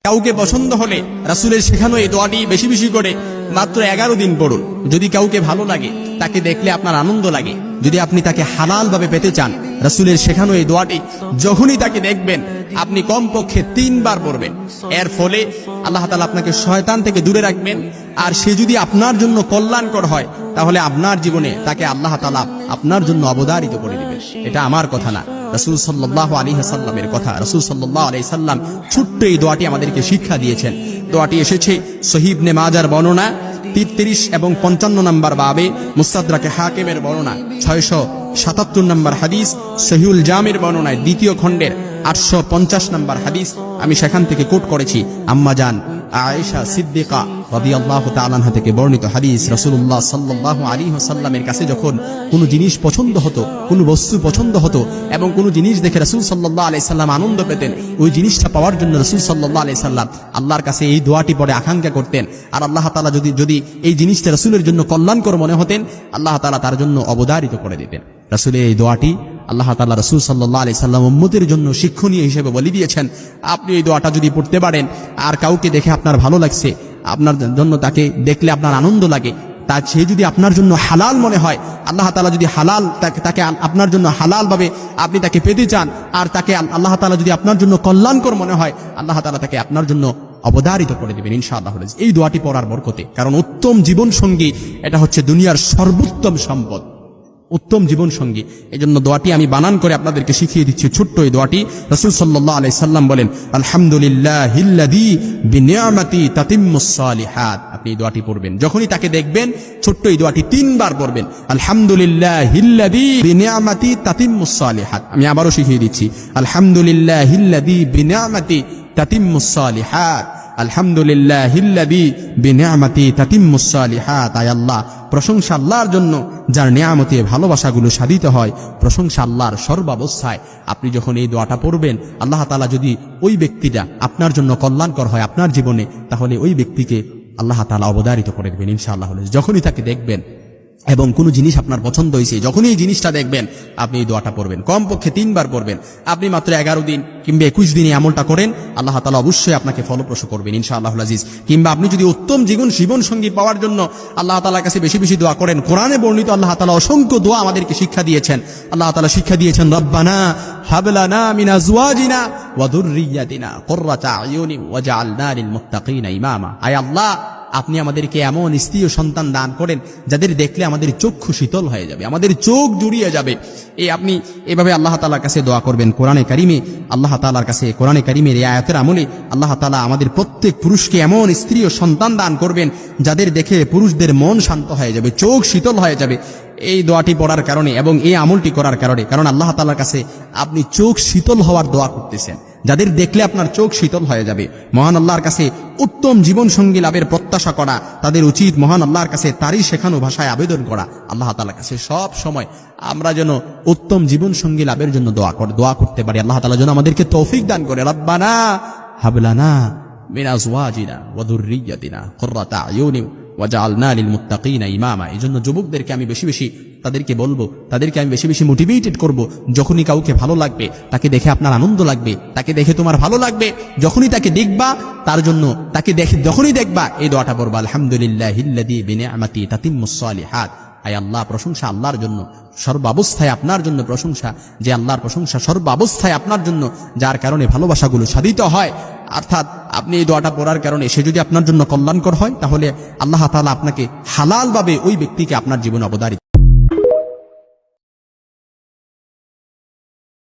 কাউকে পছন্দ হলে রাসূলের শেখানো এই দোয়াটি বেশি বেশি করে মাত্র 11 দিন পড়ুন। যদি কাউকে ভালো লাগে, তাকে দেখলে আপনার আনন্দ লাগে, যদি আপনি তাকে হালাল ভাবে পেতে চান, রাসূলের শেখানো এই দোয়াটি যখনই তাকে দেখবেন আপনি কমপক্ষে 3 বার পড়বেন। এর ফলে আল্লাহ তাআলা আপনাকে শয়তান থেকে দূরে রাখবেন। আর সে যদি আপনার জন্য কল্যাণকর হয়, তাহলে আপনার জীবনে তাকে আল্লাহ তাআলা আপনার জন্য অবধারিত করে দিবেন। এটা আমার কথা না, রাসূল সাল্লাল্লাহু আলাইহি ওয়াসাল্লামের কথা। রাসূল সাল্লাল্লাহু আলাইহি সাল্লাম ছোট্ট এই দোয়াটি আমাদেরকে শিক্ষা দিয়েছেন। দোয়াটি এসেছে সহিহ ইবনে মাজার বর্ণনা 33 এবং 55 নম্বর বাবে, মুস্তাদরাকে হাকিমের বর্ণনা 677 নম্বর হাদিস, সহিহুল জামির বর্ণনায় 2য় খণ্ডের 850 নম্বর হাদিস। আমি সেখান থেকে কোট করেছি আম্মা জান আয়েশা সিদ্দিকা রাদিয়াল্লাহু তাআলা আনহা থেকে বর্ণিত হাদিস। রাসূলুল্লাহ সাল্লাল্লাহু আলাইহি ওয়াসাল্লামের কাছে যখন কোনো জিনিস পছন্দ হতো, কোনো বস্তু পছন্দ হতো এবং কোনো জিনিস দেখে রাসূল সাল্লাল্লাহু আলাইহি সাল্লাম আনন্দ পেতেন, ওই জিনিসটা পাওয়ার জন্য রাসূল সাল্লাল্লাহু আলাইহি সাল্লাম আল্লাহর কাছে এই দোয়াটি পড়ে আকাঙ্ক্ষা করতেন। আর আল্লাহ তাআলা যদি এই জিনিসটা রাসূলের জন্য কল্যাণকর মনে হতেন, আল্লাহ তাআলা তার জন্য অবধারিত করে দিতেন। রাসূলের এই দোয়াটি আল্লাহ তাআলা রাসূল সাল্লাল্লাহু আলাইহি সাল্লাম উম্মতের জন্য শিক্ষণীয় হিসেবে বলে দিয়েছেন। আপনি এই দোয়াটা যদি পড়তে পারেন, আর কাউকে দেখে আপনার ভালো লাগছে, আপনার জন্য তাকে দেখলে আপনার আনন্দ লাগে, তা সে যদি আপনার জন্য হালাল মনে হয়, আল্লাহ তাআলা যদি হালাল তাকে আপনার জন্য হালাল ভাবে আপনি তাকে পেতে চান, আর তাকে আল্লাহ তাআলা যদি আপনার জন্য কল্যাণকর মনে হয়, আল্লাহ তাআলা তাকে আপনার জন্য অবধারিত করে দিবেন ইনশাআল্লাহ এই দোয়াটি পড়ার বরকতে। কারণ উত্তম জীবন সঙ্গী এটা হচ্ছে দুনিয়ার সর্বোত্তম সম্পদ, উত্তম জীবন সঙ্গী। এজন্য দোয়াটি আমি বানান করে আপনাদেরকে শিখিয়ে দিচ্ছি। ছোট্ট এই দোয়াটি রাসূল সাল্লাল্লাহু আলাইহি সাল্লাম বলেন, আলহামদুলিল্লাহিল্লাযী বিনিআমাতি তাতিম্মুস সালিহাত। আপনি এই দোয়াটি পড়বেন, যখনই তাকে দেখবেন ছোট্ট এই দোয়াটি 3 বার পড়বেন, আলহামদুলিল্লাহিল্লাযী বিনিআমাতি তাতিম্মুস সালিহাত। আমি আবারও শিখিয়ে দিচ্ছি, আলহামদুলিল্লাহিল্লাযী বিনিআমাতি তাতিম্মুস সালিহাত, আলহামদুলিল্লাহিল্লাযী বিনিআমাতি তাতিম্মুস সালিহাত। আয় আল্লাহ, প্রশংসা আল্লাহর জন্য যার নিয়ামতে ভালোবাসাগুলো সাধিত হয়। প্রশংসা আল্লাহর সর্বাবস্থায়। আপনি যখন এই দোয়াটা পড়বেন, আল্লাহ তাআলা যদি ওই ব্যক্তিটা আপনার জন্য কল্যাণকর হয় আপনার জীবনে, তাহলে ওই ব্যক্তিকে আল্লাহ তাআলা অবধারিত করে দেবেন ইনশাআল্লাহ। যখনই তাকে দেখবেন এবং কোনো জিনিস আপনার পছন্দ হয়েছে, যখনই এই জিনিসটা দেখবেন আপনি এই দোয়াটা পড়বেন, কমপক্ষে 3 বার পড়বেন। আপনি মাত্র 11 দিন কিংবা 21 দিনে আমলটা করেন, আল্লাহ তাআলা অবশ্যই আপনাকে ফলপ্রসূ করবেন ইনশাআল্লাহুল আজিজ। কিংবা আপনি যদি উত্তম জীবন সঙ্গী পাওয়ার জন্য আল্লাহ তাআলার কাছে বেশি বেশি দোয়া করেন, কোরআনে বর্ণিত আল্লাহ তাআলা অসংখ্য দোয়া আমাদেরকে শিক্ষা দিয়েছেন। আল্লাহ তাআলা শিক্ষা দিয়েছেন, রব্বানা হাব লানা মিন আজওয়াজিনা ওয়া যুররিয়াতিনা কুররাতা আয়ুনি ওয়াজআলনা লিল মুত্তাকিনা ইমামা। আয় আল্লাহ, আপনি আমাদেরকে এমন স্ত্রী ও সন্তান দান করেন যাদের দেখলে আমাদের চক্ষু শীতল হয়ে যাবে, আমাদের চোখ জুড়িয়ে যাবে। আপনি এভাবে আল্লাহ তাআলার কাছে দোয়া করবেন। কোরআনে কারিমে আল্লাহ তাআলার কাছে, কোরআনে কারিমের এই আয়াতের আমলে আল্লাহ তাআলা আমাদের প্রত্যেক পুরুষকে এমন স্ত্রী ও সন্তান দান করবেন যাদের দেখে পুরুষদের মন শান্ত হয়ে যাবে, চোখ শীতল হয়ে যাবে এই দোয়াটি পড়ার কারণে এবং এই আমলটি করার কারণে। কারণ আল্লাহ তাআলার কাছে আপনি চোখ শীতল হওয়ার দোয়া করতেছেন, যাদের দেখলে আপনার চোখ শীতল হয়ে যাবে। মহান আল্লাহর কাছে উত্তম জীবন সঙ্গী লাভের প্রত্যাশা করা তাদের উচিত। মহান আল্লাহর কাছে তারই শেখানো ভাষায় আবেদন করা। আল্লাহ তাআলার কাছে সব সময় আমরা যেন উত্তম জীবন সঙ্গী লাভের জন্য দোয়া করতে পারি। আল্লাহ তাআলা যেন আমাদেরকে তৌফিক দান করে। রব্বানা হাব লানা মিন আজওয়াজিনা ওয়া যুররিয়াতিনা কুররাতা আয়ুনি ওয়াজআলনা লিল মুত্তাকিনা ইমামা। এজন্য যুবকদেরকে আমি বেশি বেশি তাদেরকে বলবো, তাদেরকে আমি বেশি বেশি মোটিভেটেড করব। যখনই কাউকে ভালো লাগবে, তাকে দেখে আপনার আনন্দ লাগবে, তাকে দেখে তোমার ভালো লাগবে, যখনই তাকে দেখবা তার জন্য তাকে দেখে যখনই দেখবা এই দোয়াটা পড়বা, আলহামদুলিল্লাহিল্লাযী বিনিআমাতি তাতিম্মুস সালিহাত। আয় আল্লাহ, প্রশংসা আল্লাহর জন্য, সর্বাবস্থায় আপনার জন্য প্রশংসা, যে আল্লাহর প্রশংসা সর্বাবস্থায় আপনার জন্য, যার কারণে ভালোবাসাগুলো সাধিত হয়। অর্থাৎ আপনি এই দোয়াটা পড়ার কারণে সে যদি আপনার জন্য কল্যাণকর হয়, তাহলে আল্লাহ তাআলা আপনাকে হালালভাবে ওই ব্যক্তিকে আপনার জীবনে অবধারিত